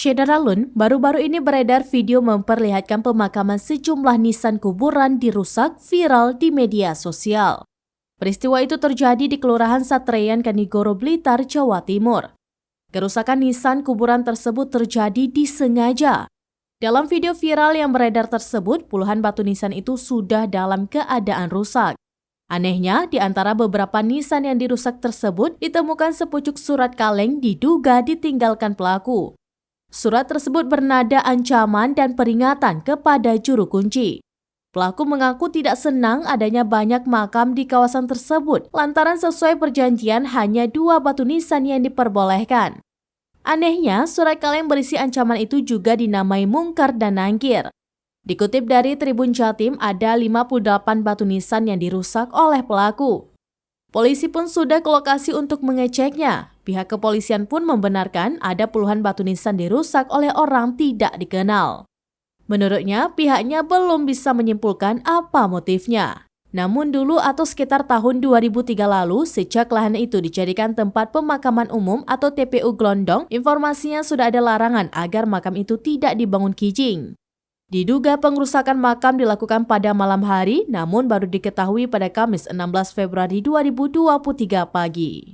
Syederalun, baru-baru ini beredar video memperlihatkan pemakaman sejumlah nisan kuburan dirusak viral di media sosial. Peristiwa itu terjadi di Kelurahan Satreyan, Kanigoro, Blitar, Jawa Timur. Kerusakan nisan kuburan tersebut terjadi disengaja. Dalam video viral yang beredar tersebut, puluhan batu nisan itu sudah dalam keadaan rusak. Anehnya, di antara beberapa nisan yang dirusak tersebut ditemukan sepucuk surat kaleng diduga ditinggalkan pelaku. Surat tersebut bernada ancaman dan peringatan kepada juru kunci. Pelaku mengaku tidak senang adanya banyak makam di kawasan tersebut lantaran sesuai perjanjian hanya 2 batu nisan yang diperbolehkan. Anehnya, surat kaleng berisi ancaman itu juga dinamai mungkar dan nangkir. Dikutip dari Tribun Jatim, ada 58 batu nisan yang dirusak oleh pelaku. Polisi pun sudah ke lokasi untuk mengeceknya. Pihak kepolisian pun membenarkan ada puluhan batu nisan dirusak oleh orang tidak dikenal. Menurutnya, pihaknya belum bisa menyimpulkan apa motifnya. Namun dulu atau sekitar tahun 2003 lalu, sejak lahan itu dijadikan tempat pemakaman umum atau TPU Glondong, informasinya sudah ada larangan agar makam itu tidak dibangun kijing. Diduga pengerusakan makam dilakukan pada malam hari, namun baru diketahui pada Kamis 16 Februari 2023 pagi.